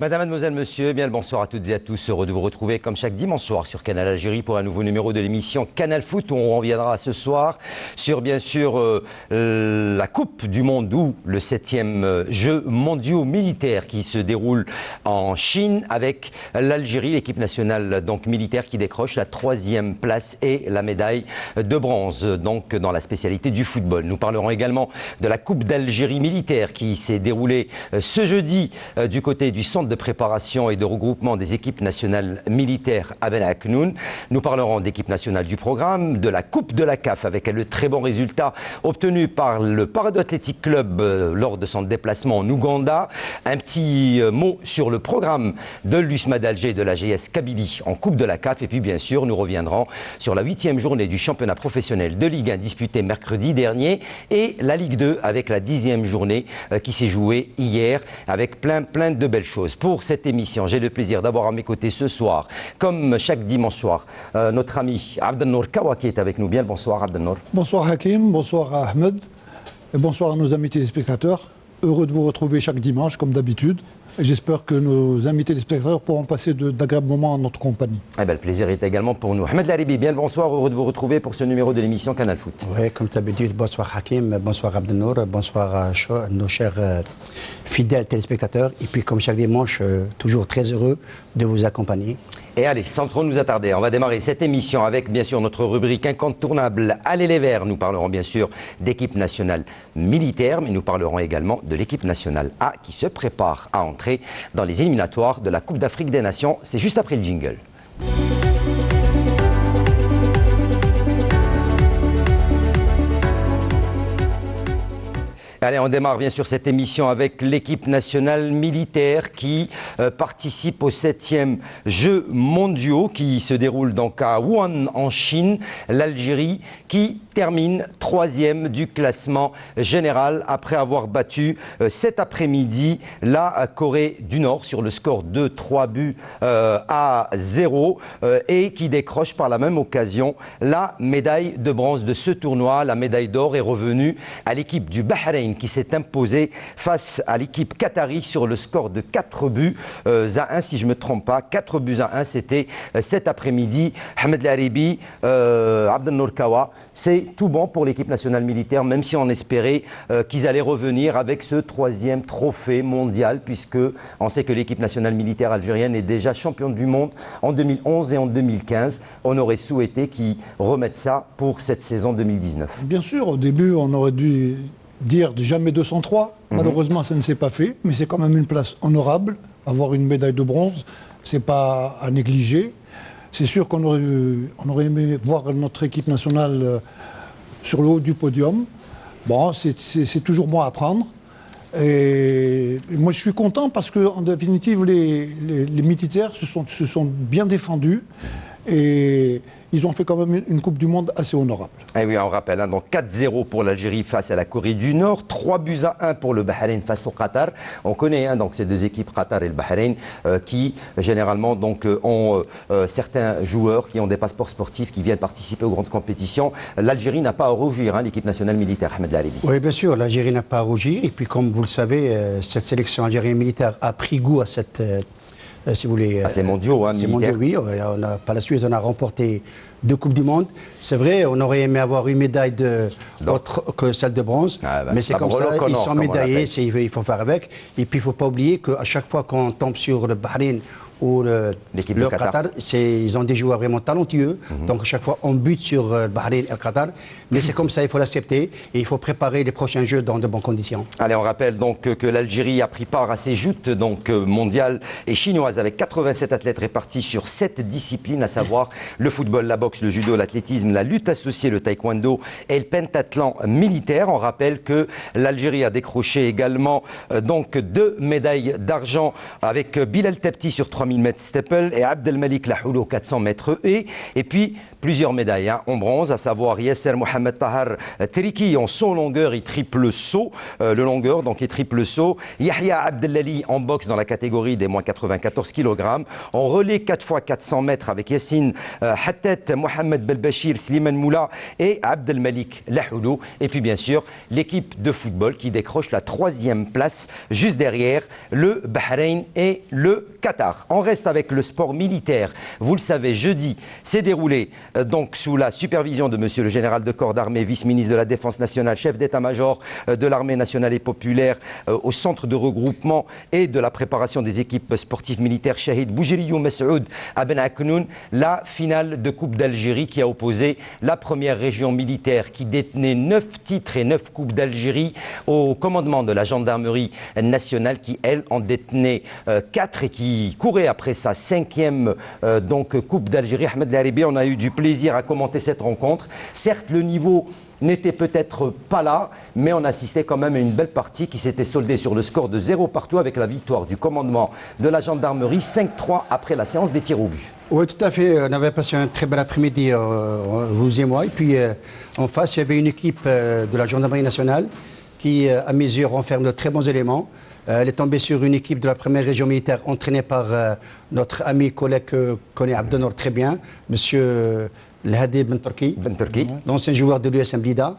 Madame, mademoiselle, monsieur, eh bien le bonsoir à toutes et à tous. Heureux de vous retrouver comme chaque dimanche soir sur Canal Algérie pour un nouveau numéro de l'émission Canal Foot où on reviendra ce soir sur bien sûr la Coupe du Monde ou le 7e Jeux mondiaux militaires qui se déroule en Chine avec l'Algérie, l'équipe nationale donc militaire qui décroche la 3e place et la médaille de bronze donc dans la spécialité du football. Nous parlerons également de la Coupe d'Algérie militaire qui s'est déroulée ce jeudi du côté du centre de préparation et de regroupement des équipes nationales militaires à Ben Aknoun. Nous parlerons d'équipe nationale du programme, de la Coupe de la CAF avec le très bon résultat obtenu par le Parado Athletic Club lors de son déplacement en Ouganda. Un petit mot sur le programme de l'USMA d'Alger et de la GS Kabylie en Coupe de la CAF. Et puis bien sûr, nous reviendrons sur la 8e journée du championnat professionnel de Ligue 1 disputée mercredi dernier et la Ligue 2 avec la 10e journée qui s'est jouée hier avec plein de belles choses. Pour cette émission, j'ai le plaisir d'avoir à mes côtés ce soir, comme chaque dimanche soir, notre ami Abdelnour Kawa qui est avec nous. Bien le bonsoir Abdelnour. Bonsoir Hakim, bonsoir Ahmed et bonsoir à nos amis téléspectateurs. Heureux de vous retrouver chaque dimanche comme d'habitude. Et j'espère que nos amis téléspectateurs pourront passer d'agréables moments en notre compagnie. Eh bien, le plaisir est également pour nous. Ahmed Laribi, bien le bonsoir, heureux de vous retrouver pour ce numéro de l'émission Canal Foot. Oui, comme d'habitude, bonsoir Hakim, bonsoir Abdelnour, bonsoir à nos chers fidèles téléspectateurs. Et puis comme chaque dimanche, toujours très heureux de vous accompagner. Et allez, sans trop nous attarder, on va démarrer cette émission avec bien sûr notre rubrique incontournable Allez les Verts. Nous parlerons bien sûr d'équipe nationale militaire, mais nous parlerons également de l'équipe nationale A qui se prépare à entrer dans les éliminatoires de la Coupe d'Afrique des Nations. C'est juste après le jingle. Allez, on démarre bien sûr cette émission avec l'équipe nationale militaire qui participe aux 7e Jeux mondiaux qui se déroulent donc à Wuhan en Chine. L'Algérie qui termine 3e du classement général après avoir battu cet après-midi la Corée du Nord sur le score de 3 buts à 0 et qui décroche par la même occasion la médaille de bronze de ce tournoi. La médaille d'or est revenue à l'équipe du Bahreïn qui s'est imposée face à l'équipe qatari sur le score de 4 buts à 1 si je ne me trompe pas. 4 buts à 1, c'était cet après-midi. Ahmed Laribi, Abdelnour Kawa, c'est tout bon pour l'équipe nationale militaire, même si on espérait qu'ils allaient revenir avec ce 3e trophée mondial, puisque on sait que l'équipe nationale militaire algérienne est déjà championne du monde en 2011 et en 2015. On aurait souhaité qu'ils remettent ça pour cette saison 2019. Bien sûr, au début, on aurait dû dire jamais 203. Malheureusement, ça ne s'est pas fait, mais c'est quand même une place honorable. Avoir une médaille de bronze, c'est pas à négliger. C'est sûr qu'on aurait aimé voir notre équipe nationale sur le haut du podium. Bon, c'est toujours bon à prendre. Et moi, je suis content parce qu'en définitive, les militaires se sont bien défendus et ils ont fait quand même une Coupe du Monde assez honorable. Et oui, on rappelle, hein, donc 4-0 pour l'Algérie face à la Corée du Nord, 3 buts à 1 pour le Bahreïn face au Qatar. On connaît hein, donc ces deux équipes, Qatar et le Bahreïn, qui généralement donc, ont certains joueurs qui ont des passeports sportifs qui viennent participer aux grandes compétitions. L'Algérie n'a pas à rougir, hein, l'équipe nationale militaire, Ahmed Laribi. Oui, bien sûr, l'Algérie n'a pas à rougir. Et puis, comme vous le savez, cette sélection algérienne militaire a pris goût à cette... si vous voulez, c'est mondiaux, hein, militaires. Oui. Par la suite, on a remporté 2 Coupes du Monde. C'est vrai, on aurait aimé avoir une médaille autre que celle de bronze. Mais c'est comme ça, ils sont médaillés, il faut faire avec. Et puis, il ne faut pas oublier qu'à chaque fois qu'on tombe sur le Bahreïn ou le Qatar, ils ont des joueurs vraiment talentueux. Donc, à chaque fois, on bute sur le Bahreïn et le Qatar. Mais c'est comme ça, il faut l'accepter. Et il faut préparer les prochains Jeux dans de bonnes conditions. Allez, on rappelle donc que l'Algérie a pris part à ces joutes donc, mondiales et chinoises avec 87 athlètes répartis sur 7 disciplines, à savoir le football, la boxe, le judo, l'athlétisme, la lutte associée, le taekwondo et le pentathlon militaire. On rappelle que l'Algérie a décroché également donc 2 médailles d'argent avec Bilal Tebti sur 3000 mètres steeple et Abdelmalik Lahoulou 400 mètres et puis plusieurs médailles en bronze, à savoir Yasser Mohamed Tahar Triki en saut longueur et triple saut, le longueur donc et triple saut. Yahya Abdellali en boxe dans la catégorie des moins 94 kg. En relais 4x400 mètres avec Yassine Hattet, Mohamed Belbachir, Slimane Moula et Abdelmalik Lahoulou. Et puis bien sûr, l'équipe de football qui décroche la 3e place juste derrière le Bahreïn et le Qatar. On reste avec le sport militaire. Vous le savez, jeudi s'est déroulé donc sous la supervision de monsieur le général de corps d'armée, vice-ministre de la Défense nationale, chef d'état-major de l'armée nationale et populaire au centre de regroupement et de la préparation des équipes sportives militaires Shahid Boujriyou Messoud à Ben Aknoun, la finale de Coupe d'Algérie qui a opposé la première région militaire qui détenait 9 titres et 9 Coupes d'Algérie au commandement de la gendarmerie nationale qui, elle, en détenait 4 et qui courait après sa 5e donc Coupe d'Algérie. Ahmed Laribi, on a eu du plaisir à commenter cette rencontre. Certes, le niveau n'était peut-être pas là, mais on assistait quand même à une belle partie qui s'était soldée sur le score de 0 partout avec la victoire du commandement de la gendarmerie 5-3 après la séance des tirs au but. Oui, tout à fait. On avait passé un très bel après-midi, vous et moi. Et puis en face, il y avait une équipe de la gendarmerie nationale qui, à mes yeux, renferme de très bons éléments. Elle est tombée sur une équipe de la première région militaire entraînée par notre ami collègue que connaît Abdenor très bien, monsieur Lhadi Ben Turki, l'ancien joueur de l'USM Blida.